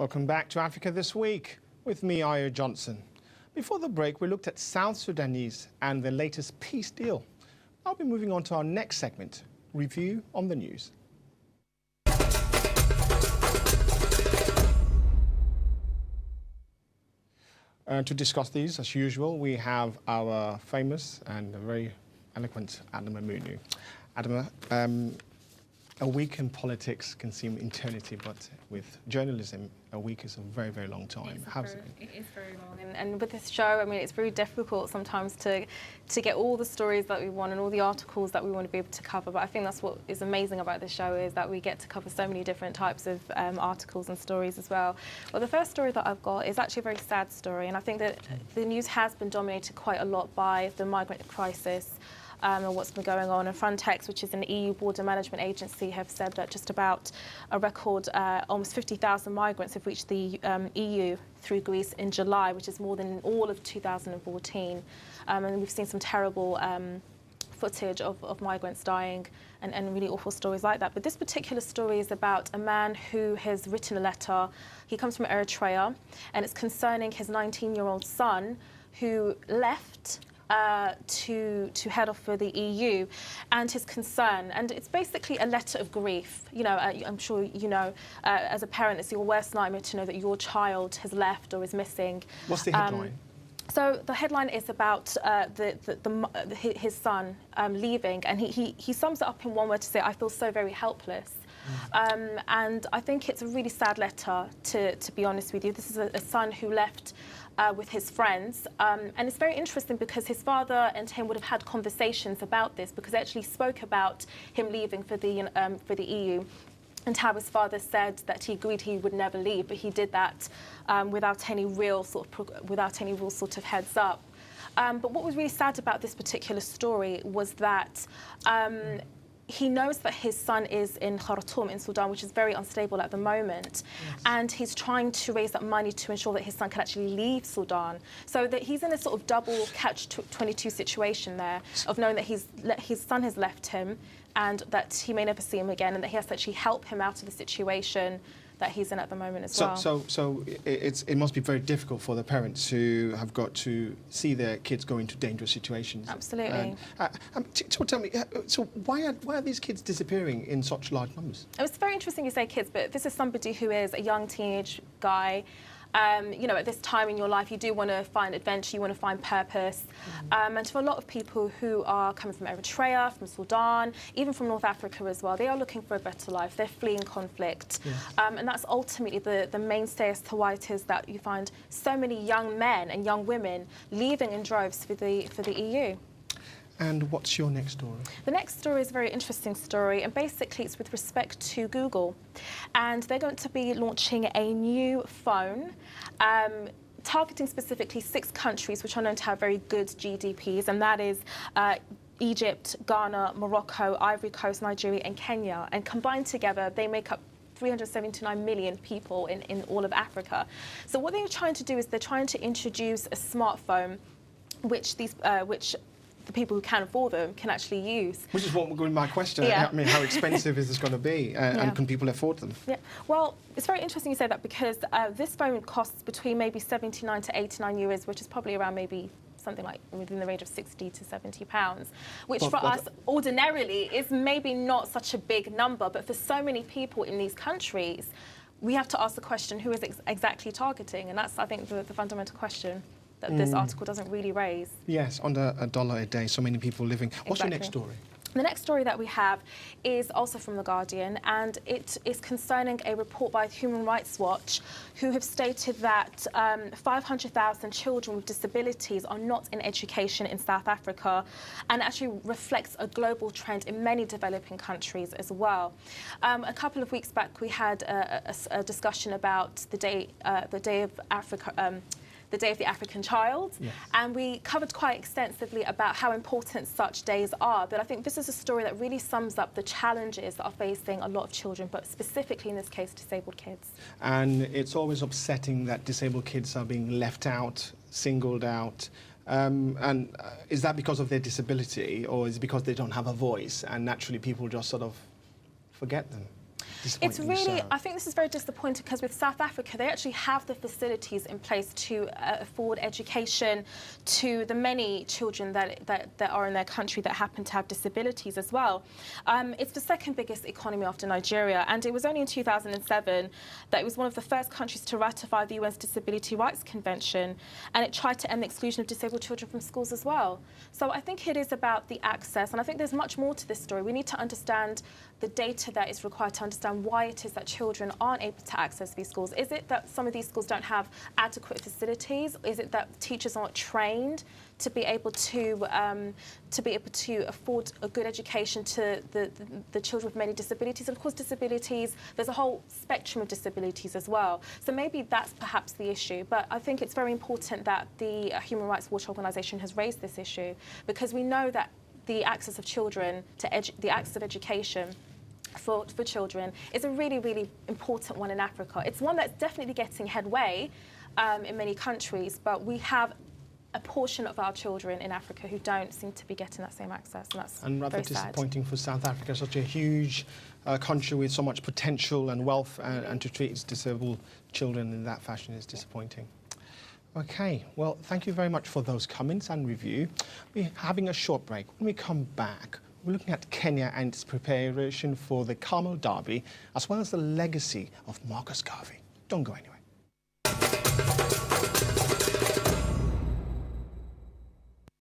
Welcome back to Africa This Week with me, Ayo Johnson. Before the break, we looked at South Sudanese and their latest peace deal. I'll be moving on to our next segment, Review on the News. To discuss these, as usual, we have our famous and very eloquent Adama Munu. Adama, a week in politics can seem eternity, but with journalism, a week is a very, very long time. How's it been? It is very long. And with this show, I mean, it's very difficult sometimes to get all the stories that we want and all the articles that we want to be able to cover. But I think that's what is amazing about this show, is that we get to cover so many different types of articles and stories as well. Well, the first story that I've got is actually a very sad story. And I think that the news has been dominated quite a lot by the migrant crisis. And what's been going on. And Frontex, which is an EU border management agency, have said that just about a record almost 50,000 migrants have reached the EU through Greece in July, which is more than all of 2014. And we've seen some terrible footage of migrants dying and really awful stories like that. But this particular story is about a man who has written a letter. He comes from Eritrea, and it's concerning his 19-year-old son who left to head off for the EU, and his concern. And it's basically a letter of grief. You know, I'm sure you know, as a parent, it's your worst nightmare to know that your child has left or is missing. What's the headline? So the headline is about his son leaving, and he sums it up in one word to say, "I feel so very helpless." And I think it's a really sad letter, to be honest with you. This is a son who left with his friends, and it's very interesting because his father and him would have had conversations about this, because they actually spoke about him leaving for the EU, and how his father said that he agreed he would never leave, but he did that without any real sort of heads up. But what was really sad about this particular story was that he knows that his son is in Khartoum in Sudan, which is very unstable at the moment. Yes. And he's trying to raise up money to ensure that his son can actually leave Sudan. So that he's in a sort of double catch-22 situation there, of knowing that his son has left him and that he may never see him again, and that he has to actually help him out of the situation that he's in at the moment as well. So it must be very difficult for the parents who have got to see their kids go into dangerous situations. Absolutely. So tell me, so why are these kids disappearing in such large numbers? It's very interesting you say kids, but this is somebody who is a young teenage guy. You know, at this time in your life, you do want to find adventure, you want to find purpose. And for a lot of people who are coming from Eritrea, from Sudan, even from North Africa as well, they are looking for a better life. They're fleeing conflict. Yes. And that's ultimately the mainstay as to why it is that you find so many young men and young women leaving in droves for the EU. And what's your next story? The next story is a very interesting story, and basically it's with respect to Google. And they're going to be launching a new phone targeting specifically 6 countries which are known to have very good GDPs, and that is Egypt, Ghana, Morocco, Ivory Coast, Nigeria and Kenya. And combined together, they make up 379 million people in all of Africa. So what they're trying to do is they're trying to introduce a smartphone which the people who can afford them can actually use. Which is what going to be my question. Yeah. I mean, how expensive is this going to be, and can people afford them? Yeah. Well, it's very interesting you say that, because this phone costs between maybe 79 to 89 euros, which is probably around maybe something like within the range of 60 to 70 pounds, which for us ordinarily is maybe not such a big number, but for so many people in these countries, we have to ask the question, who is exactly targeting? And that's, I think, the fundamental question that this article doesn't really raise. Yes, under $1 a day, so many people living. What's your next story? The next story that we have is also from The Guardian, and it is concerning a report by Human Rights Watch, who have stated that 500,000 children with disabilities are not in education in South Africa, and actually reflects a global trend in many developing countries as well. A couple of weeks back, we had a discussion about the Day of Africa. The Day of the African Child, yes. And we covered quite extensively about how important such days are. But I think this is a story that really sums up the challenges that are facing a lot of children, but specifically in this case, disabled kids. And it's always upsetting that disabled kids are being left out, singled out. And is that because of their disability, or is it because they don't have a voice and naturally people just sort of forget them? It's really, I think this is very disappointing because with South Africa, they actually have the facilities in place to afford education to the many children that are in their country that happen to have disabilities as well. It's the second biggest economy after Nigeria, and it was only in 2007 that it was one of the first countries to ratify the UN's Disability Rights Convention, and it tried to end the exclusion of disabled children from schools as well. So I think it is about the access, and I think there's much more to this story. We need to understand the data that is required to understand why it is that children aren't able to access these schools. Is it that some of these schools don't have adequate facilities? Is it that teachers aren't trained to be able to afford a good education to the children with many disabilities? And of course, disabilities, there's a whole spectrum of disabilities as well. So maybe that's perhaps the issue. But I think it's very important that the Human Rights Watch organisation has raised this issue, because we know that the access of children to the access of education for children is a really, really important one in Africa. It's one that's definitely getting headway in many countries, but we have a portion of our children in Africa who don't seem to be getting that same access, and that's rather very disappointing sad. for South Africa, such a huge country with so much potential and wealth, and to treat its disabled children in that fashion is disappointing. Okay, well, thank you very much for those comments and review. We're having a short break. When we come back, we're looking at Kenya and its preparation for the Carmel Derby, as well as the legacy of Marcus Garvey. Don't go anywhere.